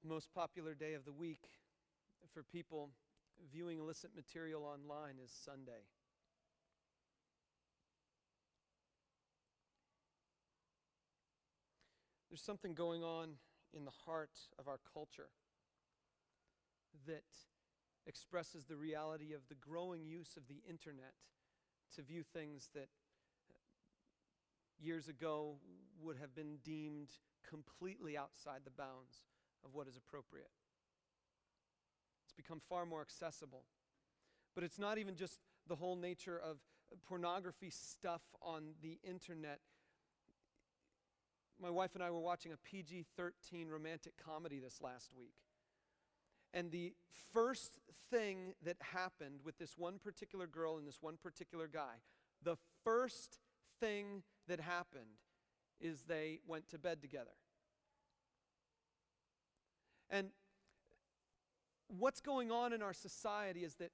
most popular day of the week for people viewing illicit material online is Sunday. There's something going on in the heart of our culture that expresses the reality of the growing use of the internet to view things that years ago would have been deemed completely outside the bounds of what is appropriate. It's become far more accessible. But it's not even just the whole nature of pornography stuff on the internet. My wife and I were watching a PG-13 romantic comedy this last week. And the first thing that happened with this one particular girl and this one particular guy, the first thing that happened is they went to bed together. And what's going on in our society is that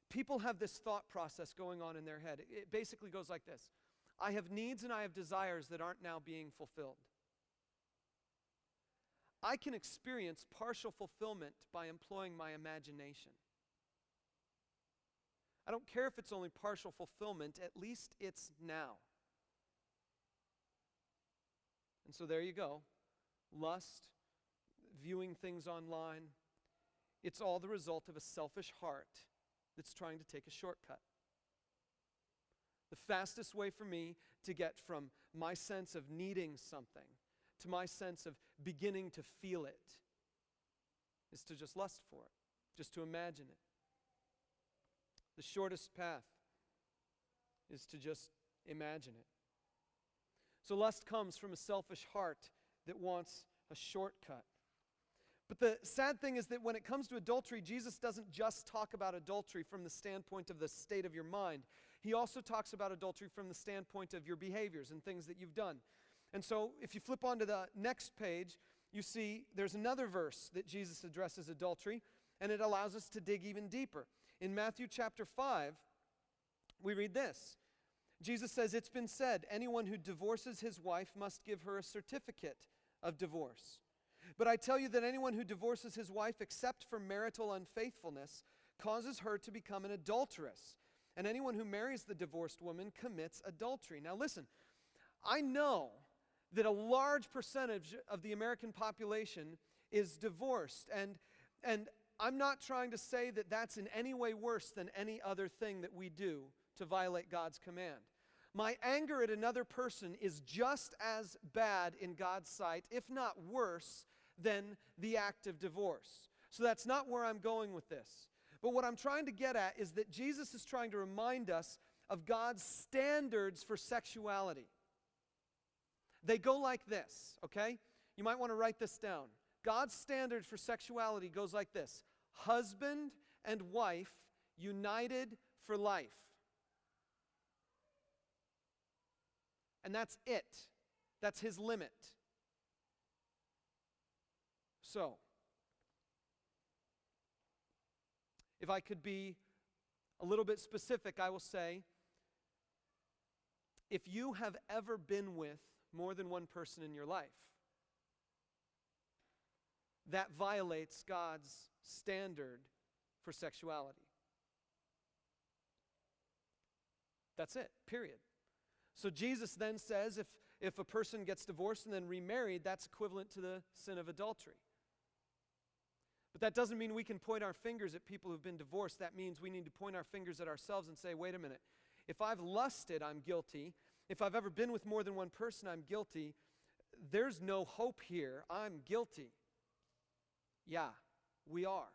people have this thought process going on in their head. It basically goes like this: I have needs and I have desires that aren't now being fulfilled. I can experience partial fulfillment by employing my imagination. I don't care if it's only partial fulfillment, at least it's now. And so there you go. Lust, viewing things online, it's all the result of a selfish heart that's trying to take a shortcut. The fastest way for me to get from my sense of needing something to my sense of beginning to feel it is to just lust for it, just to imagine it. The shortest path is to just imagine it. So lust comes from a selfish heart that wants a shortcut. But the sad thing is that when it comes to adultery, Jesus doesn't just talk about adultery from the standpoint of the state of your mind. He also talks about adultery from the standpoint of your behaviors and things that you've done. And so if you flip on to the next page, you see there's another verse that Jesus addresses adultery, and it allows us to dig even deeper. In Matthew chapter 5, we read this. Jesus says, "It's been said, anyone who divorces his wife must give her a certificate of divorce. But I tell you that anyone who divorces his wife except for marital unfaithfulness causes her to become an adulteress. And anyone who marries the divorced woman commits adultery." Now listen, I know that a large percentage of the American population is divorced. And I'm not trying to say that that's in any way worse than any other thing that we do to violate God's command. My anger at another person is just as bad in God's sight, if not worse, than the act of divorce. So that's not where I'm going with this. But what I'm trying to get at is that Jesus is trying to remind us of God's standards for sexuality. They go like this, okay? You might want to write this down. God's standard for sexuality goes like this: husband and wife united for life. And that's it. That's his limit. So, if I could be a little bit specific, I will say, if you have ever been with more than one person in your life, that violates God's standard for sexuality. That's it, period. So Jesus then says if a person gets divorced and then remarried, that's equivalent to the sin of adultery. But that doesn't mean we can point our fingers at people who've been divorced. That means we need to point our fingers at ourselves and say, wait a minute, if I've lusted, I'm guilty. If I've ever been with more than one person, I'm guilty. There's no hope here. I'm guilty. Yeah, we are.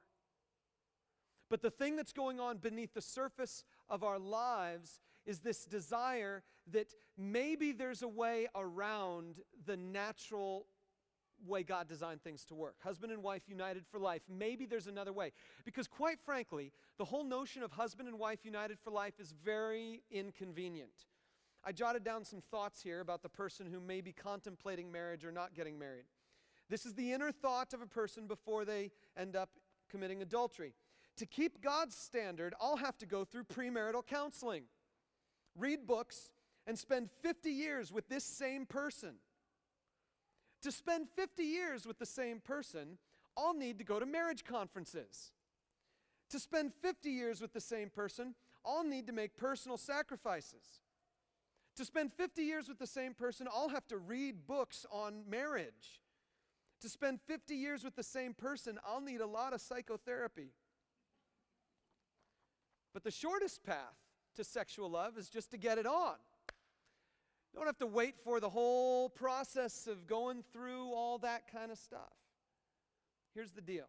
But the thing that's going on beneath the surface of our lives is this desire that maybe there's a way around the natural way God designed things to work. Husband and wife united for life. Maybe there's another way. Because quite frankly, the whole notion of husband and wife united for life is very inconvenient. I jotted down some thoughts here about the person who may be contemplating marriage or not getting married. This is the inner thought of a person before they end up committing adultery. To keep God's standard, I'll have to go through premarital counseling, read books, and spend 50 years with this same person. To spend 50 years with the same person, I'll need to go to marriage conferences. To spend 50 years with the same person, I'll need to make personal sacrifices. To spend 50 years with the same person, I'll have to read books on marriage. To spend 50 years with the same person, I'll need a lot of psychotherapy. But the shortest path to sexual love is just to get it on. You don't have to wait for the whole process of going through all that kind of stuff. Here's the deal.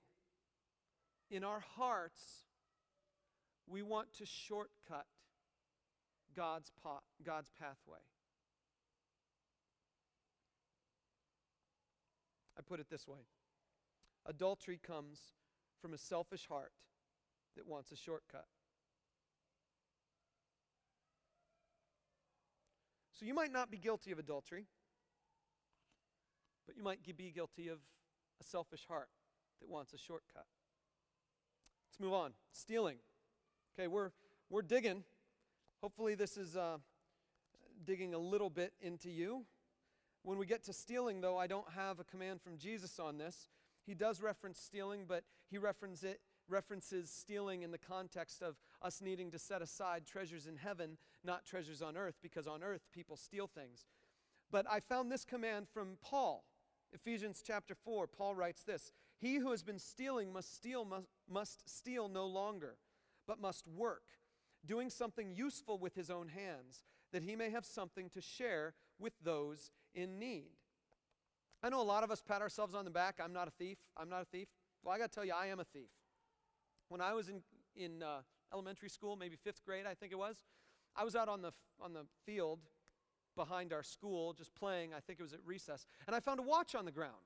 In our hearts, we want to shortcut God's pathway. I put it this way. Adultery comes from a selfish heart that wants a shortcut. So you might not be guilty of adultery, but you might be guilty of a selfish heart that wants a shortcut. Let's move on. Stealing. Okay, we're digging. Hopefully this is digging a little bit into you. When we get to stealing, though, I don't have a command from Jesus on this. He does reference stealing, but he references stealing in the context of us needing to set aside treasures in heaven, not treasures on earth, because on earth people steal things. But I found this command from Paul. Ephesians chapter 4, Paul writes this, "He who has been stealing must steal no longer, but must work, doing something useful with his own hands, that he may have something to share with those in need." I know a lot of us pat ourselves on the back. I'm not a thief. I'm not a thief. Well, I got to tell you, I am a thief. When I was in elementary school, maybe 5th grade, I think it was, I was out on the field behind our school just playing. I think it was at recess. And I found a watch on the ground.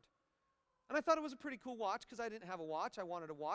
And I thought it was a pretty cool watch because I didn't have a watch. I wanted a watch.